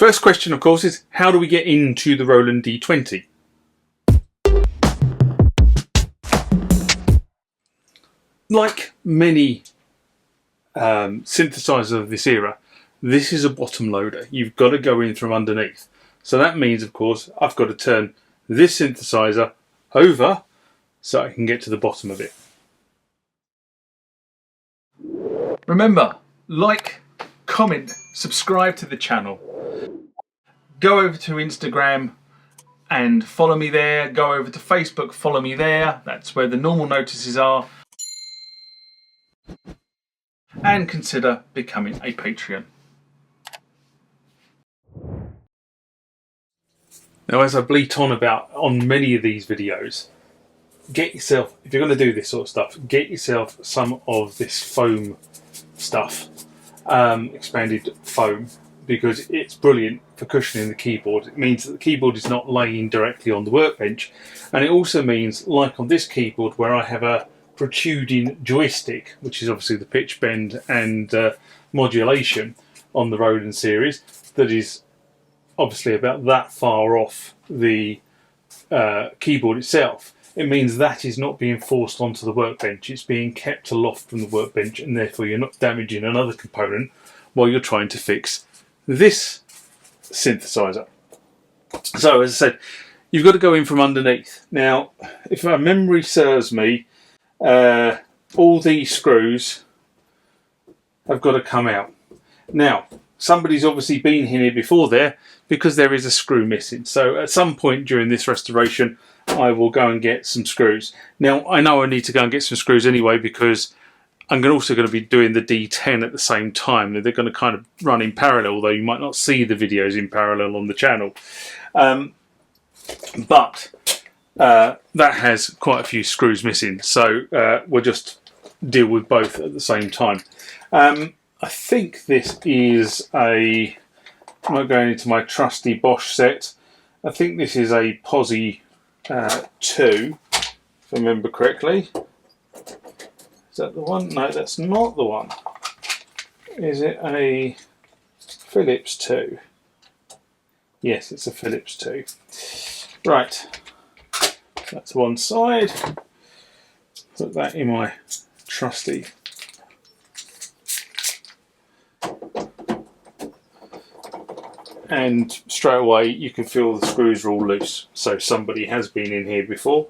First question, of course, is how do we get into the Roland D-20? Like many synthesizers of this era, this is a bottom loader. You've got to go in from underneath. So that means, of course, I've got to turn this synthesizer over so I can get to the bottom of it. Remember, like, comment, subscribe to the channel. Go over to Instagram and follow me there. Go over to Facebook, follow me there. That's where the normal notices are. And consider becoming a Patreon. Now, as I bleat on about on many of these videos, get yourself, if you're going to do this sort of stuff, get yourself some of this foam stuff, expanded foam, because it's brilliant for cushioning the keyboard. It means that the keyboard is not laying directly on the workbench, and it also means, like on this keyboard where I have a protruding joystick, which is obviously the pitch bend and modulation on the Roland series, that is obviously about that far off the keyboard itself. It means that is not being forced onto the workbench. It's being kept aloft from the workbench, and therefore you're not damaging another component while you're trying to fix this synthesizer. So, as I said, you've got to go in from underneath. Now, if my memory serves me, all these screws have got to come out. Now, somebody's obviously been here before there, because there is a screw missing. So at some point during this restoration, I will go and get some screws. Now, I know I need to go and get some screws anyway, because I'm also going to be doing the D10 at the same time. They're going to kind of run in parallel, although you might not see the videos in parallel on the channel. But that has quite a few screws missing, so we'll just deal with both at the same time. I think this is a, I'm not going into my trusty Bosch set, I think this is a Posi 2, if I remember correctly. Is that the one? No, that's not the one. Is it a Philips 2? Yes, it's a Philips 2. Right, that's one side. Put that in my trusty. And straight away you can feel the screws are all loose. So somebody has been in here before.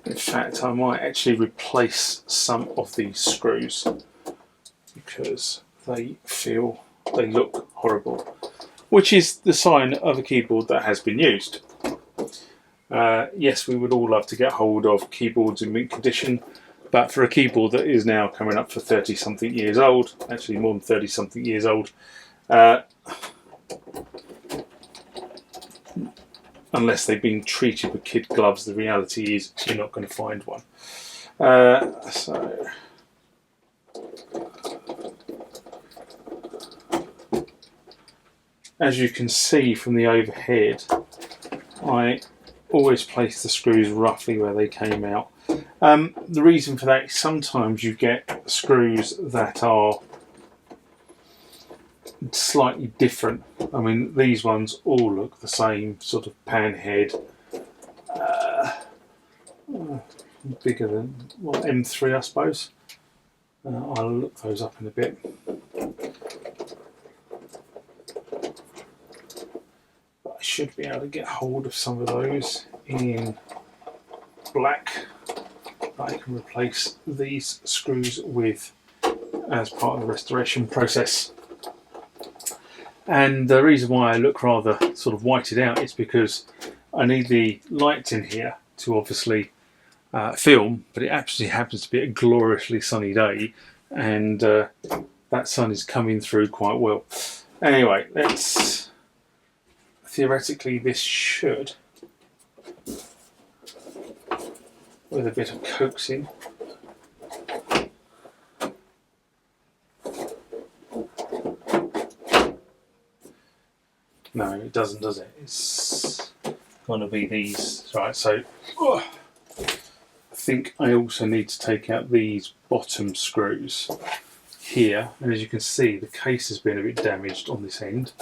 In fact, I might actually replace some of these screws because they look horrible, which is the sign of a keyboard that has been used. Yes, we would all love to get hold of keyboards in mint condition, but for a keyboard that is now coming up for 30 something years old, actually more than 30 something years old, unless they've been treated with kid gloves, the reality is you're not going to find one. So as you can see from the overhead, I always place the screws roughly where they came out. The reason for that is sometimes you get screws that are slightly different. I mean, these ones all look the same, sort of pan head, bigger than, well, M3 I suppose. I'll look those up in a bit. But I should be able to get hold of some of those in black that I can replace these screws with as part of the restoration process. And the reason why I look rather sort of whited out is because I need the lights in here to obviously film, but it actually happens to be a gloriously sunny day, and that sun is coming through quite well. Anyway, let's, theoretically this should, with a bit of coaxing, No, it doesn't, does it? It's going to be these. Right, so I think I also need to take out these bottom screws here, and as you can see, the case has been a bit damaged on this end.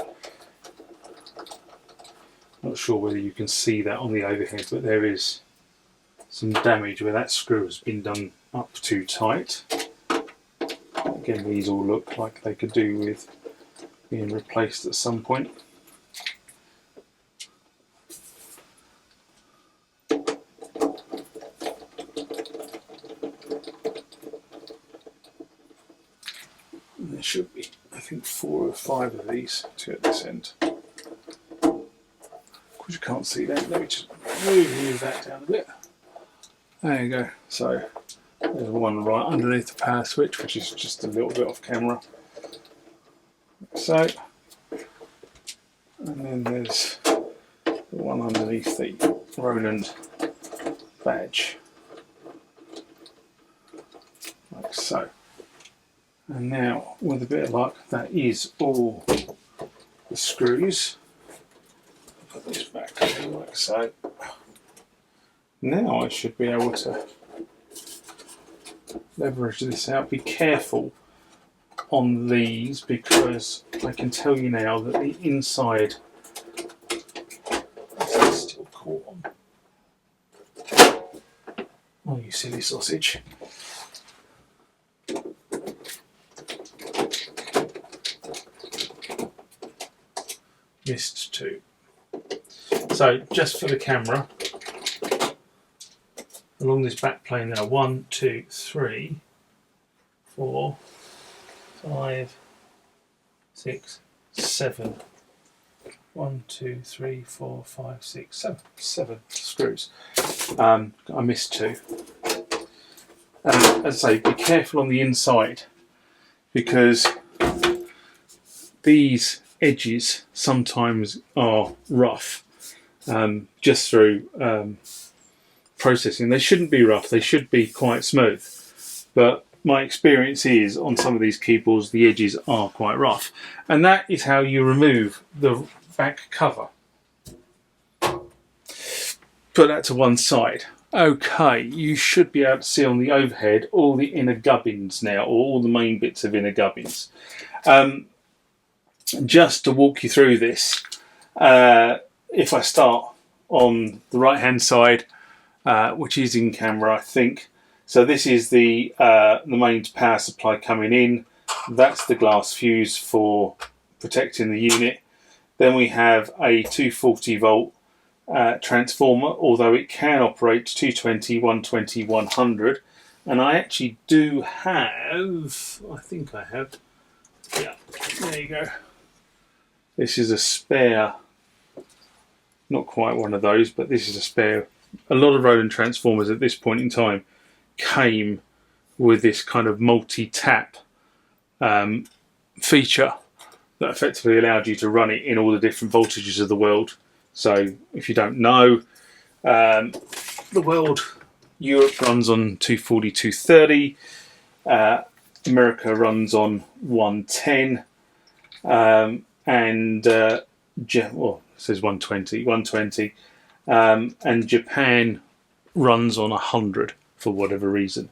Not sure whether you can see that on the overhead, but there is some damage where that screw has been done up too tight. Again, these all look like they could do with being replaced at some point. And there should be, I think, 4 or 5 of these, 2 at this end. Of course you can't see that, let me just move that down a bit. There you go. So there's one right underneath the power switch, which is just a little bit off camera. So, and then there's the one underneath the Roland badge, like so. And now, with a bit of luck, that is all the screws. Put this back like so. Now I should be able to leverage this out. Be careful on these, because I can tell you now that the inside is still caught on. Oh, you silly sausage. Missed 2. So just for the camera, along this back plane now, 1, 2, 3, 4, 5, 6, 7. 1, 2, 3, 4, 5, 6, 7. 7 screws. I missed 2. And as I say, be careful on the inside, because these edges sometimes are rough, just through processing. They shouldn't be rough, they should be quite smooth, but my experience is on some of these keyboards the edges are quite rough, and that is how you remove the back cover. Put that to one side. Okay, you should be able to see on the overhead all the inner gubbins now, or all the main bits of inner gubbins. Just to walk you through this, if I start on the right hand side, which is in camera I think, so this is the main power supply coming in. That's the glass fuse for protecting the unit. Then we have a 240 volt transformer, although it can operate 220, 120, 100, and I actually do have, I think I have, yeah, there you go. This is a spare, not quite one of those, but this is a spare. A lot of Roland transformers at this point in time came with this kind of multi-tap feature that effectively allowed you to run it in all the different voltages of the world. So if you don't know, the world, Europe runs on 240, 230, America runs on 110, and well, it says 120, and Japan runs on 100 for whatever reason.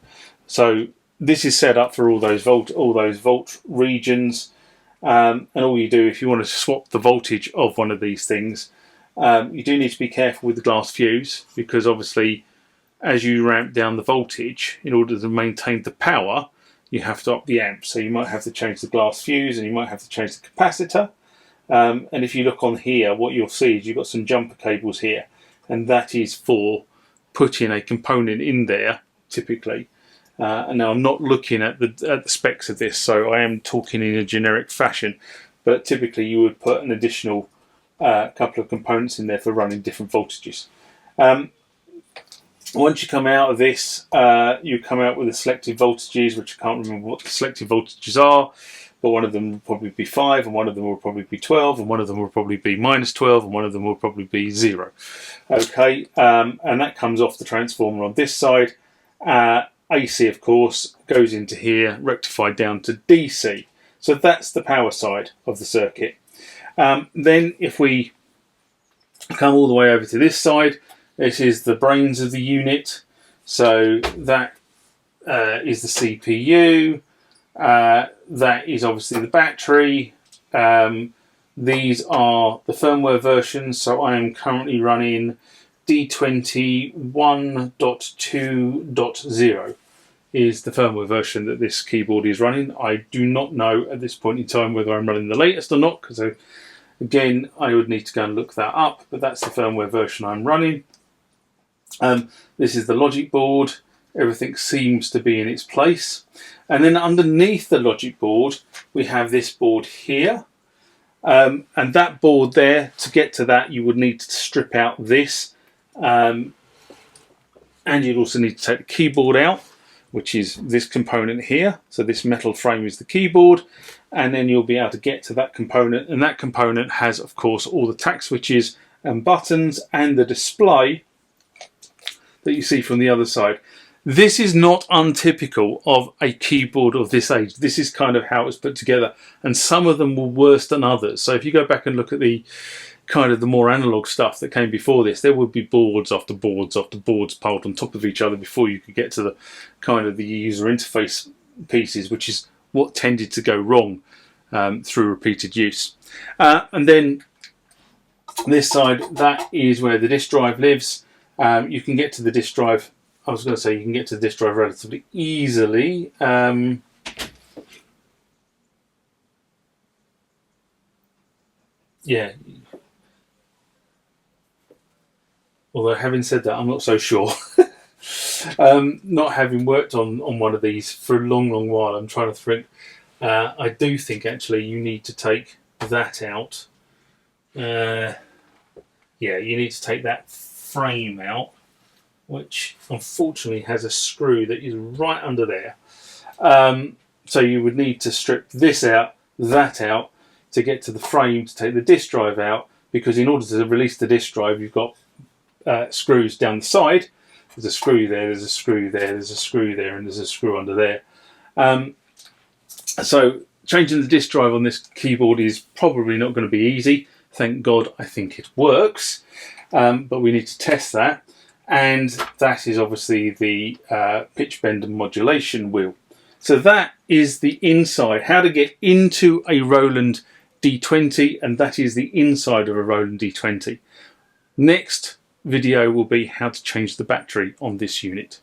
So this is set up for all those volt regions, and all you do if you want to swap the voltage of one of these things, you do need to be careful with the glass fuse, because obviously as you ramp down the voltage in order to maintain the power, you have to up the amp. So you might have to change the glass fuse, and you might have to change the capacitor. And if you look on here, what you'll see is you've got some jumper cables here, and that is for putting a component in there typically. And now I'm not looking at the specs of this, so I am talking in a generic fashion, but typically you would put an additional couple of components in there for running different voltages. Once you come out of this, you come out with the selective voltages, which I can't remember what the selective voltages are, but one of them will probably be 5, and one of them will probably be 12, and one of them will probably be -12, and one of them will probably be 0. Okay, and that comes off the transformer on this side. AC, of course, goes into here, rectified down to DC. So that's the power side of the circuit. Then if we come all the way over to this side, this is the brains of the unit. So that is the CPU. That is obviously the battery. These are the firmware versions. So I am currently running D20 1.2.0 is the firmware version that this keyboard is running. I do not know at this point in time whether I'm running the latest or not, because again, I would need to go and look that up, but that's the firmware version I'm running. This is the logic board. Everything seems to be in its place. And then underneath the logic board, we have this board here. And that board there, to get to that, you would need to strip out this. And you'd also need to take the keyboard out, which is this component here. So this metal frame is the keyboard. And then you'll be able to get to that component. And that component has, of course, all the tact switches and buttons and the display that you see from the other side. This is not untypical of a keyboard of this age. This is kind of how it's put together, and some of them were worse than others. So if you go back and look at the kind of the more analog stuff that came before this, there would be boards after boards after boards piled on top of each other before you could get to the kind of the user interface pieces, which is what tended to go wrong through repeated use. And then this side, that is where the disk drive lives. You can get to the disk drive. I was going to say you can get to the disk drive relatively easily. Yeah. Although having said that, I'm not so sure. Not having worked on one of these for a long while, I'm trying to think. I do think actually you need to take that out. Yeah, you need to take that frame out, which unfortunately has a screw that is right under there. So you would need to strip this out, that out, to get to the frame to take the disk drive out, because in order to release the disk drive, you've got screws down the side. There's a screw there, there's a screw there, there's a screw there, and there's a screw under there. So changing the disk drive on this keyboard is probably not going to be easy. Thank God I think it works, but we need to test that. And that is obviously the pitch bend and modulation wheel. So that is the inside, how to get into a Roland D20, and that is the inside of a Roland D20. Next video will be how to change the battery on this unit.